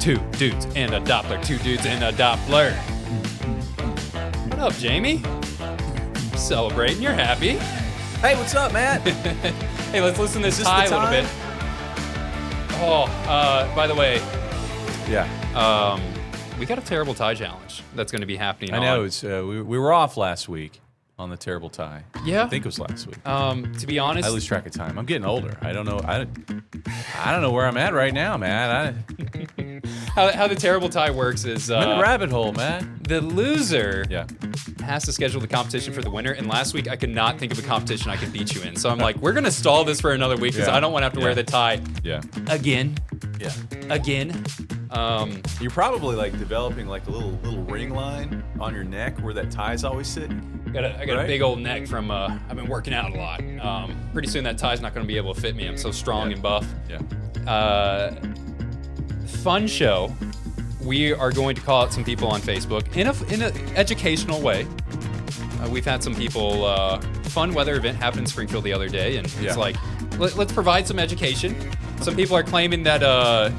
Two dudes and a Doppler. Two dudes and a Doppler. What up, Jamie? Celebrating. You're happy. Hey, what's up, Matt? Hey, let's listen to this tie a little bit. Oh, by the way. Yeah. We got a terrible tie challenge that's going to be happening. I know. It's we were off last week on the terrible tie. Yeah. I think it was last week. To be honest, I lose track of time. I'm getting older. I don't know. I don't know where I'm at right now, man. how the terrible tie works is I'm in the rabbit hole, man. the loser Yeah. has to schedule the competition for the winner. And last week I could not think of a competition I could beat you in. So I'm like, we're going to stall this for another week because Yeah. I don't want to have to wear the tie Yeah. again. Yeah. Again. You're probably like developing like a little ring line on your neck where that tie's always sitting. I got a Right? big old neck from I've been working out a lot. Pretty soon that tie's not going to be able to fit me. I'm so strong and buff. Yeah. Fun show. We are going to call out some people on Facebook in an educational way. We've had some people. Fun weather event happened in Springfield the other day, and Yeah. it's like let's provide some education. Some people are claiming that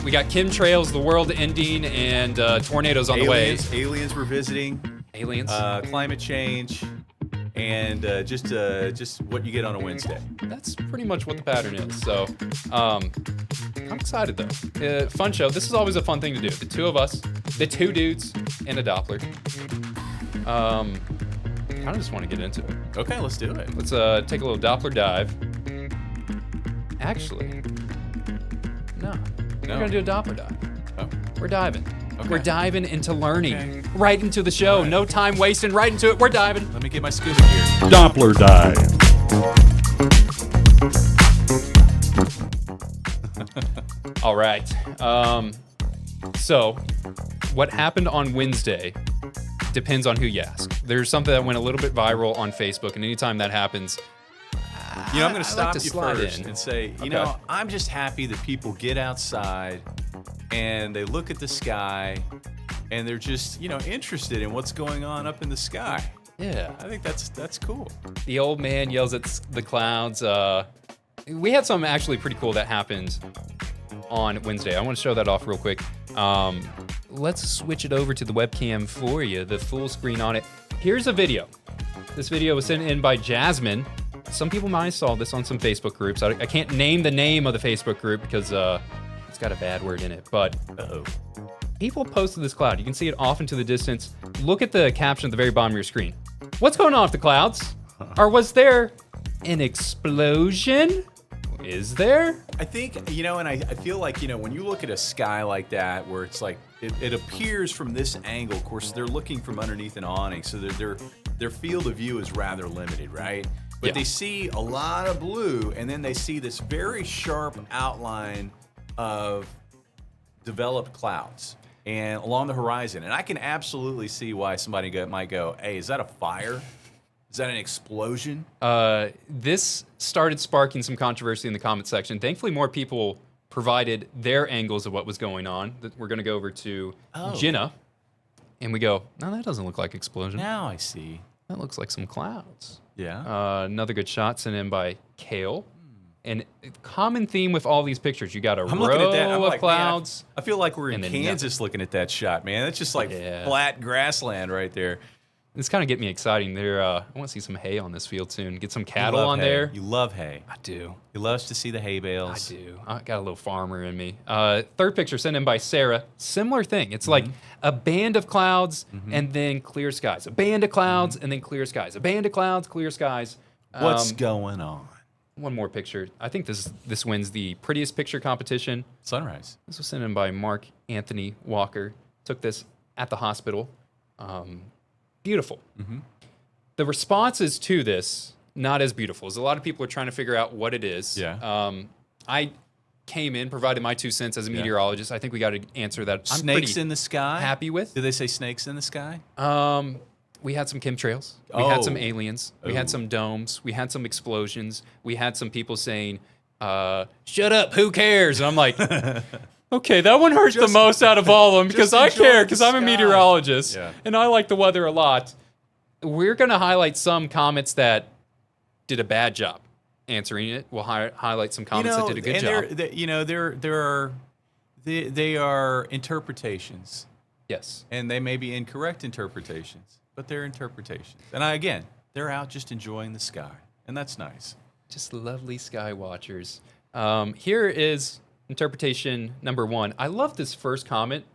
we got chemtrails, the world ending, and tornadoes on the way. Aliens were visiting. Aliens. Climate change, and just what you get on a Wednesday. That's pretty much what the pattern is. So, I'm excited though. Fun show. This is always a fun thing to do. The two of us, the two dudes, and a Doppler. I just want to get into it. Okay, let's do it. Let's take a little Doppler dive. Actually, no. We're gonna do a Doppler dive. Oh. We're diving. Okay. We're diving into learning. Okay. Right into the show. Right. No time wasting. Right into it. We're diving. Let me get my scuba gear. Doppler dive. All right. So, what happened on Wednesday depends on who you ask. There's something that went a little bit viral on Facebook, and anytime that happens, You know, I'm I going like to stop to you slide first in. and say, you know, I'm just happy that people get outside and they look at the sky and they're just, interested in what's going on up in the sky. yeah. I think that's cool. The old man yells at the clouds. We had something actually pretty cool that happened on Wednesday. I want to show that off real quick. Let's switch it over to the webcam for you, the full screen on it. Here's a video. This video was sent in by Jasmine. Some people might have saw this on some Facebook groups. I can't name the name of the Facebook group because it's got a bad word in it. But people posted this cloud. You can see it off into the distance. Look at the caption at the very bottom of your screen. What's going on with the clouds? Or was there an explosion? Is there? I think, and I feel like, when you look at a sky like that, where it's like, it appears from this angle, of course, they're looking from underneath an awning, so their field of view is rather limited, right? But Yeah. they see a lot of blue, and then they see this very sharp outline of developed clouds and along the horizon. And I can absolutely see why somebody might go, hey, is that a fire? Is that an explosion? This started sparking some controversy in the comment section. Thankfully, more people provided their angles of what was going on. We're going to go over to Jenna, and we go, no, that doesn't look like explosion. Now I see. That looks like some clouds. Yeah. Another good shot sent in by Kale. And common theme with all these pictures, you got a I'm row looking at that. I'm of like, clouds. Man, I feel like we're in and then Kansas looking at that shot, man. That's just like flat grassland right there. It's kind of getting me exciting. I want to see some hay on this field soon. Get some cattle on hay. there. You love hay. I do. He loves to see the hay I bales. do. I got a little farmer in me. Third picture sent in by Sarah. Similar thing. It's like a band of clouds and then clear skies. A band of clouds and then clear skies. A band of clouds, clear skies. What's going on? One more picture. I think this wins the prettiest picture competition. Sunrise. This was sent in by Mark Anthony Walker. Took this at the hospital. Beautiful. The responses to this, not as beautiful. As a lot of people are trying to figure out what it is. Yeah. I came in, provided my 2 cents as a meteorologist. I think we got to answer that. I'm Snakes pretty in the sky? happy with. Did they say snakes in the sky? We had some chemtrails. We had some Oh. aliens. We had some domes. We had some explosions. We had some people saying, shut up, who cares? And I'm like, okay, that one hurts the most out of all of them because I enjoy care the because I'm a sky. meteorologist Yeah. and I like the weather a lot. We're going to highlight some comments that did a bad job answering it. We'll highlight some comments that did a good job. There They are interpretations, Yes. and they may be incorrect interpretations, but they're interpretations. And again, they're out just enjoying the sky, and that's nice. Just lovely sky watchers. Here is interpretation number 1. I love this first comment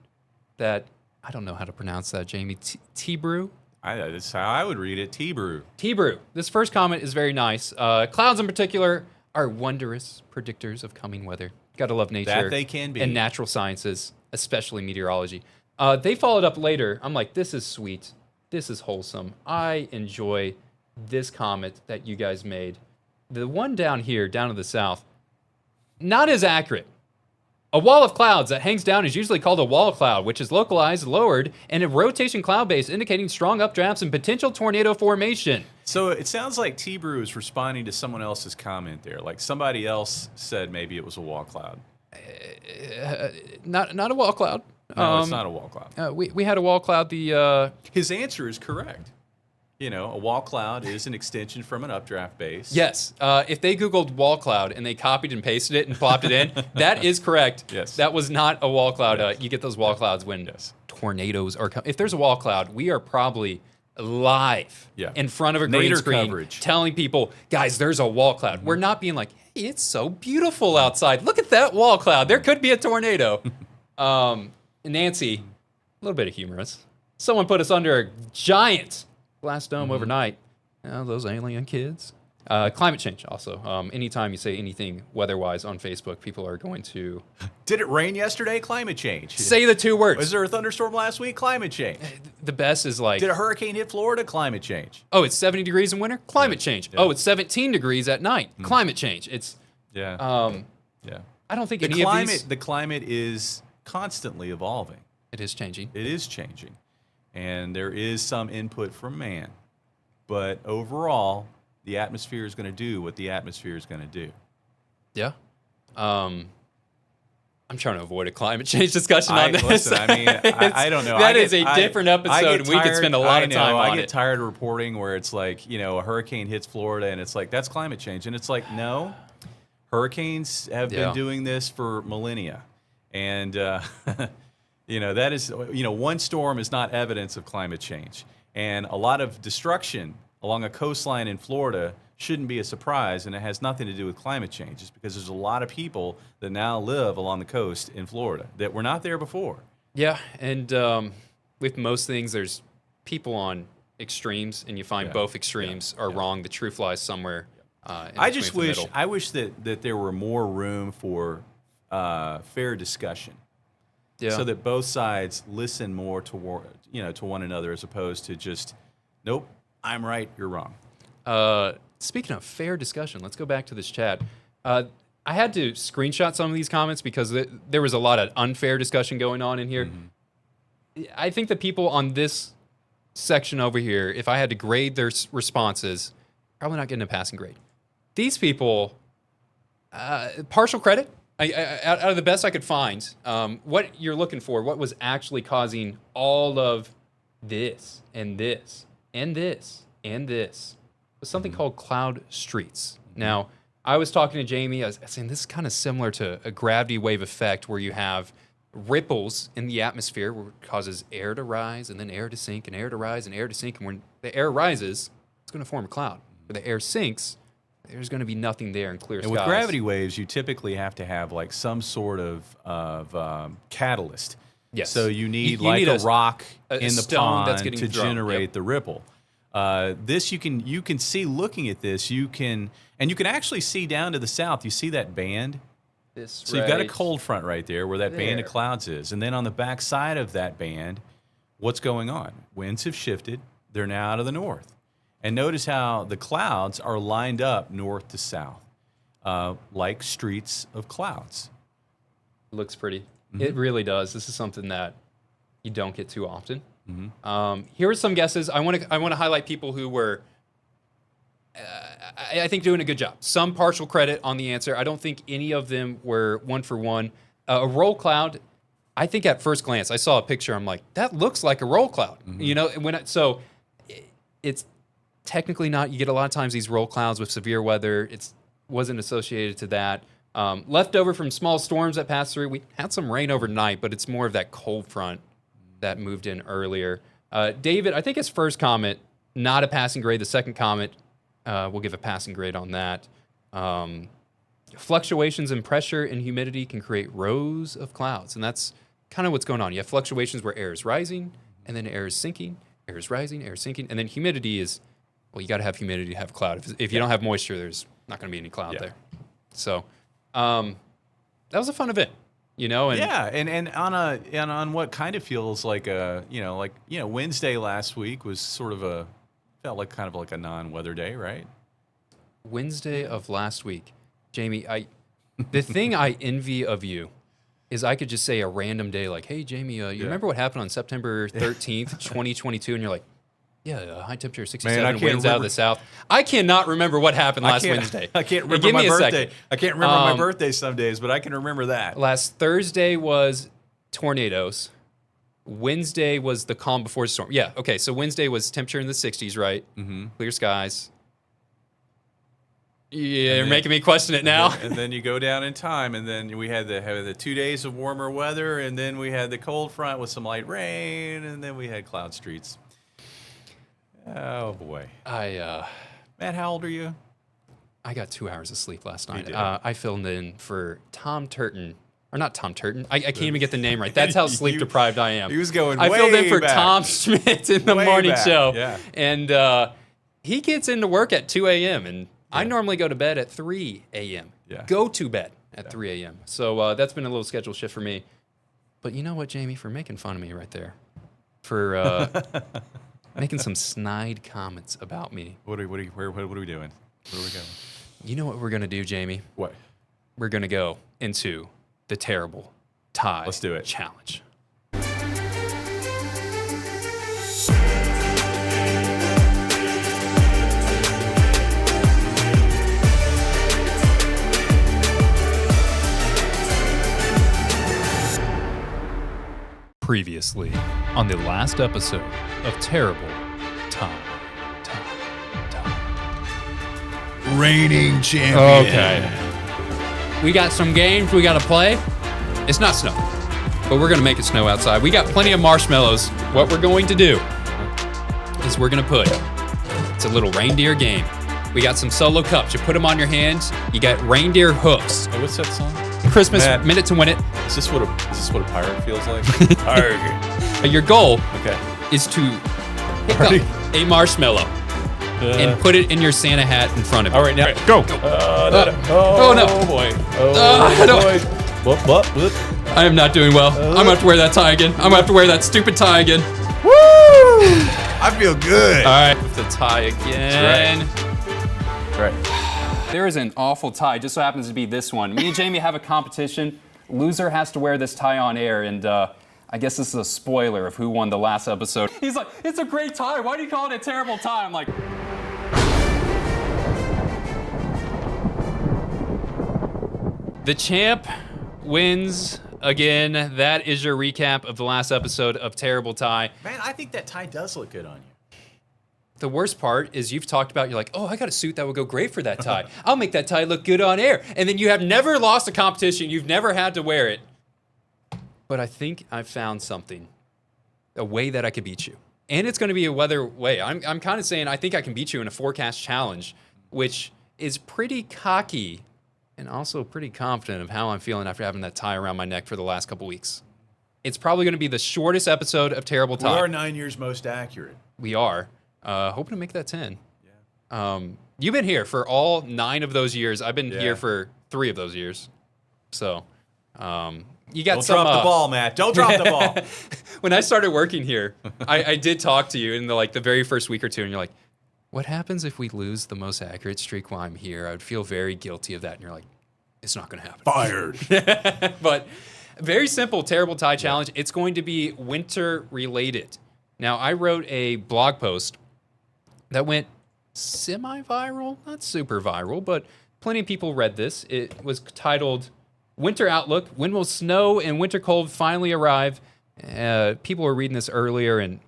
that, I don't know how to pronounce that, Jamie. T-brew? That's how I would read it. T-brew. T-brew. This first comment is very nice. Clouds in particular are wondrous predictors of coming weather. Gotta love nature. That they can be. And natural sciences, especially meteorology. They followed up later. I'm like, this is sweet. This is wholesome. I enjoy this comment that you guys made. The one down here, down to the south, not as accurate. A wall of clouds that hangs down is usually called a wall cloud, which is localized, lowered, and a rotation cloud base indicating strong updrafts and potential tornado formation. So it sounds like T-brew is responding to someone else's comment there. Like somebody else said maybe it was a wall cloud. Not a wall cloud. No, it's not a wall cloud. We had a wall cloud. His answer is correct. A wall cloud is an extension from an updraft base. Yes. If they Googled wall cloud and they copied and pasted it and plopped it in, that is correct. Yes. That was not a wall cloud. Yes. You get those wall clouds when Yes. tornadoes are coming. If there's a wall cloud, we are probably live in front of a green Nader screen coverage. telling people, guys, there's a wall cloud. We're not being like, hey, it's so beautiful outside. Look at that wall cloud. There could be a tornado. Nancy, a little bit of humorous. Someone put us under a giant glass dome overnight. Those alien kids. Climate change also. Anytime you say anything weather-wise on Facebook, people are going to Did it rain yesterday? Climate change. say the 2 words. Was there a thunderstorm last week? Climate change. The best is like, Did a hurricane hit Florida? Climate change. oh, it's 70 degrees in winter? Climate change. Yeah. Oh, it's 17 degrees at night. Climate change. It's, Yeah. Yeah. I don't think The any of these... the climate is constantly evolving. It is changing. It is changing. And there is some input from man. But overall, the atmosphere is going to do what the atmosphere is going to do. Yeah. I'm trying to avoid a climate change discussion on this. Listen, I mean, I don't know. That is a different episode, and we could spend a lot of time on I get it. tired of reporting where it's like, a hurricane hits Florida, and it's like, that's climate change. And it's like, no, hurricanes have been doing this for millennia. And, that is, one storm is not evidence of climate change. And a lot of destruction along a coastline in Florida shouldn't be a surprise, and it has nothing to do with climate change. It's because there's a lot of people that now live along the coast in Florida that were not there before. Yeah, and with most things, there's people on extremes, and you find both extremes are wrong. The truth lies somewhere. I wish that there were more room for fair discussion. Yeah. So that both sides listen more to one another as opposed to just, nope, I'm right, you're wrong. Speaking of fair discussion, let's go back to this chat. I had to screenshot some of these comments because there was a lot of unfair discussion going on in here. Mm-hmm. I think the people on this section over here, if I had to grade their responses, probably not getting a passing grade. These people, partial credit. Out of the best I could find, what you're looking for, what was actually causing all of this and this and this and this was something called cloud streets. Now, I was talking to Jamie, I was saying this is kind of similar to a gravity wave effect where you have ripples in the atmosphere where it causes air to rise and then air to sink and air to rise and air to sink. And when the air rises, it's going to form a cloud. When the air sinks, there's going to be nothing there in clear skies. And with gravity waves, you typically have to have like some sort of catalyst. Yes. So you need a rock in the stone pond that's getting to thrown. generate the ripple. This you can see looking at this. You can actually see down to the south. You see that band. So you've got a cold front right there where that band of clouds is, and then on the back side of that band, what's going on? Winds have shifted. They're now out of the north. And notice how the clouds are lined up north to south, like streets of clouds. It looks pretty. Mm-hmm. It really does. This is something that you don't get too often. Mm-hmm. Here are some guesses. I want to highlight people who were, I think, doing a good job. Some partial credit on the answer. I don't think any of them were one for one. A roll cloud. I think at first glance, I saw a picture. I'm like, that looks like a roll cloud. Mm-hmm. It's technically not. You get a lot of times these roll clouds with severe weather. It wasn't associated to that. Left over from small storms that passed through. We had some rain overnight, but it's more of that cold front that moved in earlier. David, I think his first comment, not a passing grade. The second comment, we'll give a passing grade on that. Fluctuations in pressure and humidity can create rows of clouds, and that's kind of what's going on. You have fluctuations where air is rising, and then air is sinking, air is rising, air is sinking, and then humidity is, well, you got to have humidity to have cloud. If you don't have moisture, there's not going to be any cloud there. So that was a fun event, you know. And and on what kind of feels like Wednesday last week was sort of felt like kind of like a non-weather day, right? Wednesday of last week, Jamie, the thing I envy of you is I could just say a random day like, hey, Jamie, you remember what happened on September 13th, 2022? And you're like, yeah, high temperature, 67, winds out of the south. I cannot remember what happened last Wednesday. I can't remember my birthday. I can't remember my birthday some days, but I can remember that. Last Thursday was tornadoes. Wednesday was the calm before storm. Yeah, okay, so Wednesday was temperature in the 60s, right? Mm-hmm. Clear skies. Yeah, you're making me question it now. And then you go down in time, and then we had the 2 days of warmer weather, and then we had the cold front with some light rain, and then we had cloud streets. Oh boy. Matt, how old are you? I got 2 hours of sleep last night. did. I filled in for Tom Turton. Or not Tom Turton. I can't even get the name right. That's how sleep deprived I am. He was going I filled in way for back. Tom Schmidt in the Way morning back, show. yeah. And he gets into work at 2 a.m. And I normally go to bed at 3 a.m. Yeah. Go to bed at 3 a.m. So that's been a little schedule shift for me. But you know what, Jamie? For making fun of me right there. For making some snide comments about me. What are we doing? Where are we going? You know what we're going to do, Jamie? What? We're going to go into the terrible tie Let's do it. challenge. Previously on the last episode of Terrible Tie. Reigning champion. Okay. We got some games we got to play. It's not snow, but we're going to make it snow outside. We got plenty of marshmallows. What we're going to do is we're going to put, it's a little reindeer game. We got some solo cups. You put them on your hands. You got reindeer hoofs. Hey, what's that song? Christmas, Matt. minute to win it. Is this what a pirate feels like? Your goal Okay. is to pick up a marshmallow and put it in your Santa hat in front of you. All right, now go. Oh, no. Oh boy. I don't- boy. What? I am not doing well. I'm going to have to wear that tie again. I'm going to have to wear that stupid tie again. Woo! I feel good. All right, with the tie again. That's right. There is an awful tie. Just so happens to be this one. Me and Jamie have a competition. Loser has to wear this tie on air, and I guess this is a spoiler of who won the last episode. He's like, it's a great tie. Why do you call it a terrible tie? I'm like... The champ wins again. That is your recap of the last episode of Terrible Tie. Man, I think that tie does look good on you. The worst part is you've talked about, you're like, oh, I got a suit that would go great for that tie. I'll make that tie look good on air. And then you have never lost a competition. You've never had to wear it. But I think I've found something, a way that I could beat you. And it's going to be a weather way. I'm kind of saying I think I can beat you in a forecast challenge, which is pretty cocky and also pretty confident of how I'm feeling after having that tie around my neck for the last couple weeks. It's probably going to be the shortest episode of Terrible Tie. We are 9 years most accurate. We are. Hoping to make that 10. Yeah. You've been here for all 9 of those years. I've been here for 3 of those years. So, you got Don't some... drop the ball, Matt. Don't drop the ball. When I started working here, I did talk to you in the very first week or two, and you're like, what happens if we lose the most accurate streak while I'm here? I would feel very guilty of that. And you're like, it's not going to happen. Fired. But very simple, Terrible Tie challenge. It's going to be winter related. Now, I wrote a blog post that went semi-viral, not super viral, but plenty of people read this. It was titled, Winter Outlook, When Will Snow and Winter Cold Finally Arrive? People were reading this earlier, and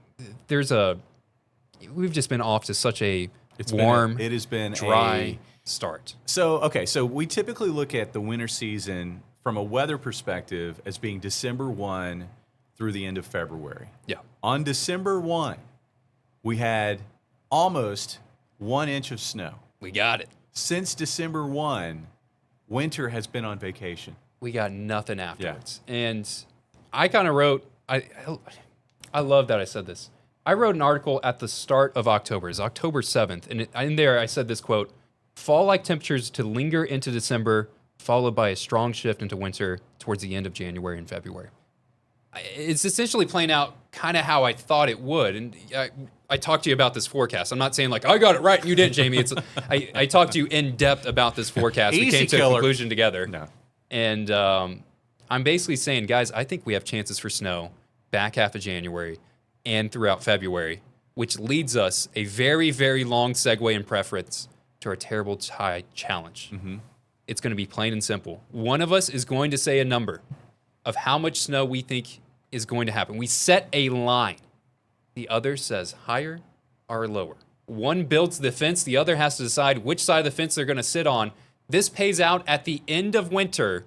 we've just been off to such a warm, It has been dry. start? So we typically look at the winter season from a weather perspective as being December 1 through the end of February. Yeah. On December 1, we had almost 1 inch of snow. We got it. Since December 1, winter has been on vacation. We got nothing afterwards. And I kind of wrote, I love that I said this. I wrote an article at the start of October. It's October 7th. And in there, I said this quote, fall-like temperatures to linger into December, followed by a strong shift into winter towards the end of January and February. It's essentially playing out kind of how I thought it would. And I talked to you about this forecast. I'm not saying like, I got it right and you didn't, Jamie. It's I talked to you in depth about this forecast. We came to a conclusion together. No. And I'm basically saying, guys, I think we have chances for snow back half of January and throughout February, which leads us a very, very long segue and preference to our terrible tie challenge. Mm-hmm. It's going to be plain and simple. One of us is going to say a number of how much snow we think is going to happen. We set a line. The other says higher or lower. One builds the fence. The other has to decide which side of the fence they're going to sit on. This pays out at the end of winter.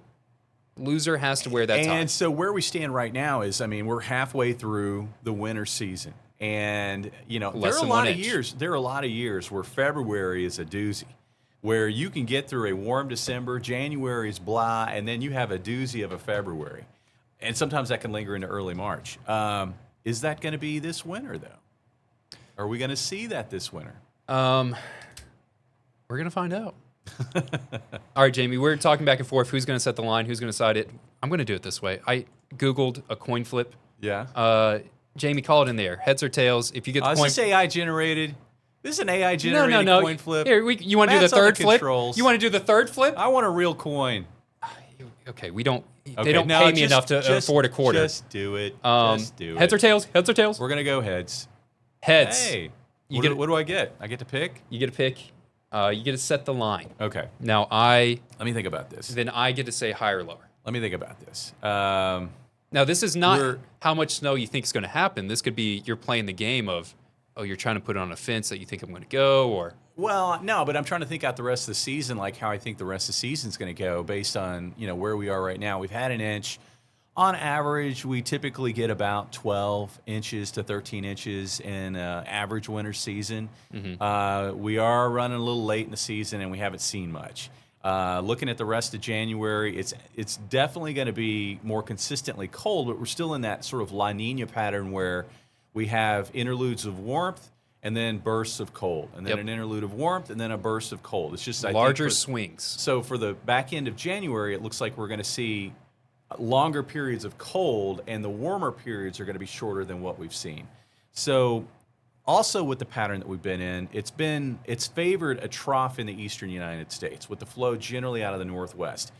Loser has to wear that tie. And so where we stand right now is, I mean, we're halfway through the winter season. And, you know, there are a lot of years. There are a lot of years where February is a doozy, where you can get through a warm December, January is blah, and then you have a doozy of a February. And sometimes that can linger into early March. Is that going to be this winter, though? Are we going to see that this winter? We're going to find out. All right, Jamie, we're talking back and forth. Who's going to set the line? Who's going to decide it? I'm going to do it this way. I Googled a coin flip. Yeah. Jamie, call it in there. Heads or tails. If you get the coin. Is this AI generated? This is an AI generated coin flip. Here, you want to do the third flip? You want to do the third flip? I want a real coin. Okay, we don't. Okay, they don't pay me enough to afford a quarter. Just do it. Just do it. Heads or tails? Heads or tails? We're gonna go heads. Heads. Hey, what do I get? I get to pick. You get to pick. You get to set the line. Okay. Now let me think about this. Then I get to say higher or lower. Let me think about this. Now this is not how much snow you think is going to happen. This could be you're playing the game of, oh, you're trying to put it on a fence that you think I'm going to go, or. Well, no, but I'm trying to think out the rest of the season, like how I think the rest of the season's going to go based on, you know, where we are right now. We've had an inch. On average, we typically get about 12 inches to 13 inches in average winter season. Mm-hmm. We are running a little late in the season, and we haven't seen much. Looking at the rest of January, it's definitely going to be more consistently cold, but we're still in that sort of La Nina pattern where we have interludes of warmth and then bursts of cold, and then an interlude of warmth, and then a burst of cold. It's just larger swings. So for the back end of January, it looks like we're going to see longer periods of cold, and the warmer periods are going to be shorter than what we've seen. So also with the pattern that we've been in, it's favored a trough in the eastern United States with the flow generally out of the northwest.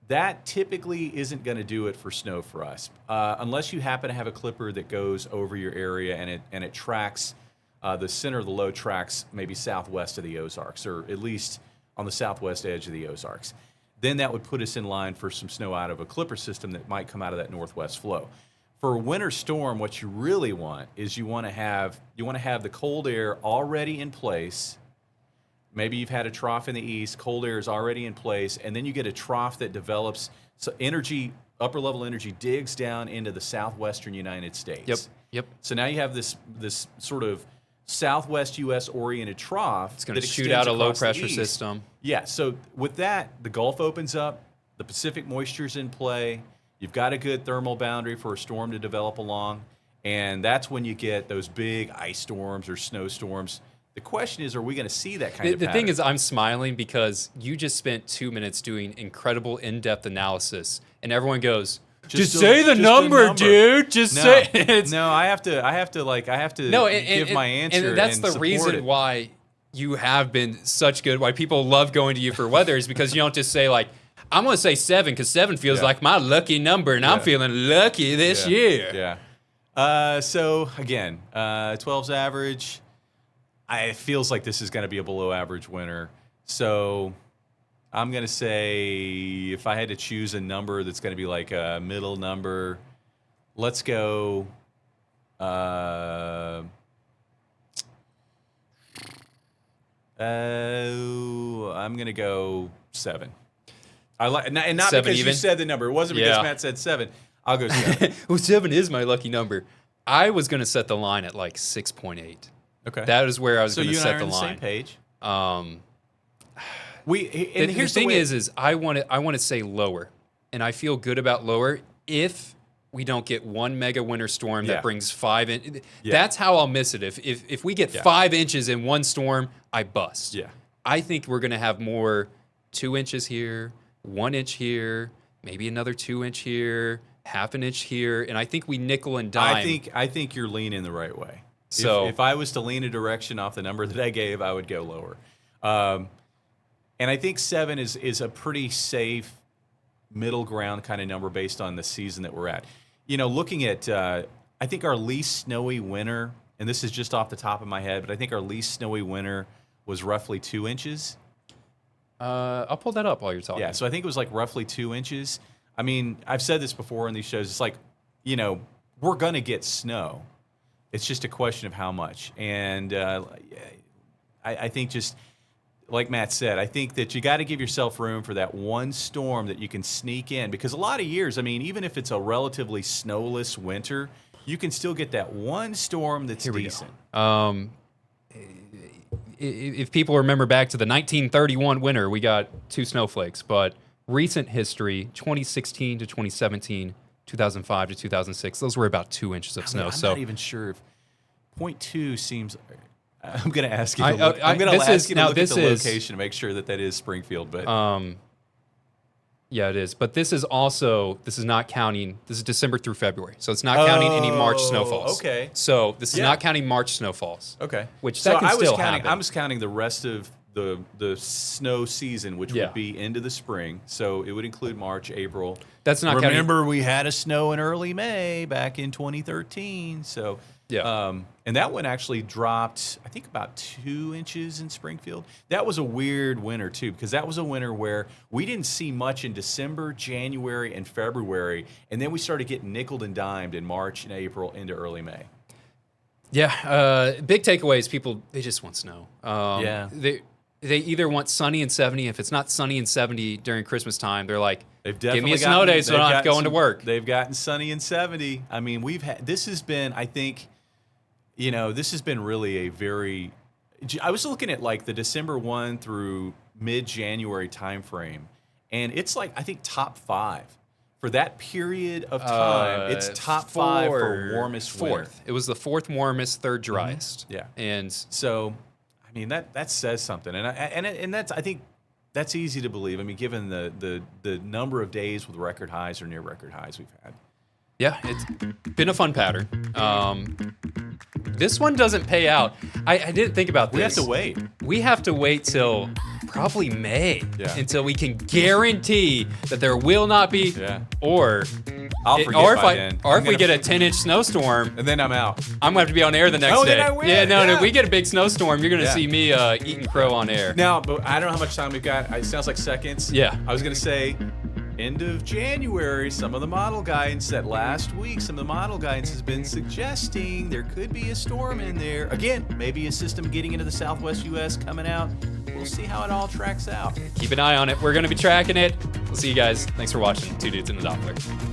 That typically isn't going to do it for snow for us, unless you happen to have a clipper that goes over your area and it tracks the center of the low tracks maybe southwest of the Ozarks, or at least on the southwest edge of the Ozarks. Then that would put us in line for some snow out of a clipper system that might come out of that northwest flow. For a winter storm, what you really want is you want to have the cold air already in place. Maybe you've had a trough in the east, cold air is already in place, and then you get a trough that develops, so energy, upper level energy digs down into the southwestern United States. Yep. So now you have this sort of southwest U.S. oriented trough. It's going to shoot out a low pressure system. Yeah, so with that, the Gulf opens up, the Pacific moisture's in play, you've got a good thermal boundary for a storm to develop along, and that's when you get those big ice storms or snowstorms. The question is, are we going to see that kind of pattern? The thing is, I'm smiling because you just spent 2 minutes doing incredible in-depth analysis, and everyone goes, Just say the number, dude. Say it. No, I have to give my answer. And that's the reason why you have been such good, why people love going to you for weather, is because you don't just say like, I'm going to say 7 because 7 feels like my lucky number, and I'm feeling lucky this year. Yeah. So again, 12's average. It feels like this is going to be a below average winter. So I'm going to say, if I had to choose a number that's going to be like a middle number, let's go I I'm gonna go 7. I like, and not 7 because even? you said the number. It wasn't because Yeah. Matt said 7. I'll go 7. Well, 7 is my lucky number. I was going to set the line at like 6.8. Okay. That is where I was So going to you and I set are the on the same line. page. Um, And here's the thing way, is I want to say lower, and I feel good about lower if we don't get one mega winter storm Yeah. that brings 5 in. Yeah. That's how I'll miss it. If we get Yeah. 5 inches in one storm, I bust. Yeah. I think we're going to have more 2 inches here, 1 inch here, maybe another 2 inch here, half an inch here, and I think we nickel and dime. I think you're leaning the right way. So- if I was to lean a direction off the number that I gave, I would go lower. And I think 7 is a pretty safe middle ground kind of number based on the season that we're at. You know, looking at, I think our least snowy winter, and this is just off the top of my head, but I think our least snowy winter was roughly 2 inches. I'll pull that up while you're talking. Yeah, so I think it was like roughly 2 inches. I mean, I've said this before in these shows. It's like, you know, we're going to get snow. It's just a question of how much. And I think just like Matt said, I think that you got to give yourself room for that one storm that you can sneak in. Because a lot of years, I mean, even if it's a relatively snowless winter, you can still get that one storm that's decent. If people remember back to the 1931 winter, we got 2 snowflakes. But recent history, 2016 to 2017, 2005 to 2006, those were about 2 inches of snow. I'm so not even sure if 0.2 seems. I'm going to ask you. I- To look, I- I'm going to this ask is- you to now look at this the is- location to make sure that that is Springfield. But yeah, it is. But this is not counting. This is December through February, so it's not counting any March snowfalls. Okay. So this is Yeah. not counting March snowfalls. okay, Which so that can I was still counting. happen. I was counting the rest of the snow season, which Yeah. would be into the spring. So it would include March, April. That's not Remember, we had a snow in early May back in 2013. So Yeah. and that one actually dropped, I think, about 2 inches in Springfield. That was a weird winter too, because that was a winter where we didn't see much in December, January, and February, and then we started getting nickeled and dimed in March and April into early May. Yeah. Big takeaways. People, they just want snow. Yeah. They either want sunny and 70. If it's not sunny and 70 during Christmas time, they're like, They've give definitely me a snow day so I don't have to go into work. They've gotten sunny and 70. I mean, this has been, I think, you know, this has been really a very. I was looking at like the December 1 through mid-January timeframe, and it's like, I think, top 5 for that period of time. It's top 5 for warmest winter. Fourth. It was the 4th warmest, 3rd driest. Yeah. And So, I mean, that says something, and that's, I think that's easy to believe. I mean, given the number of days with record highs or near record highs we've had. yeah, it's been a fun pattern. This one doesn't pay out. I didn't think about this. We have to wait. We have to wait till probably May until we can guarantee that there will not be, or I'll forget by then. Or if we get a 10-inch snowstorm, And then I'm out. I'm gonna have to be on air the next Oh, day. then I win, Yeah, no, yeah. if we get a big snowstorm, you're gonna Yeah. see me eating crow on air. Now, but I don't know how much time we've got. It sounds like seconds. Yeah. I was going to say end of January, some of the model guidance that last week, some of the model guidance has been suggesting there could be a storm in there. Again, maybe a system getting into the southwest U.S. coming out. We'll see how it all tracks out. Keep an eye on it. We're gonna be tracking it. We'll see you guys. Thanks for watching. 2 Dudes in the Doppler.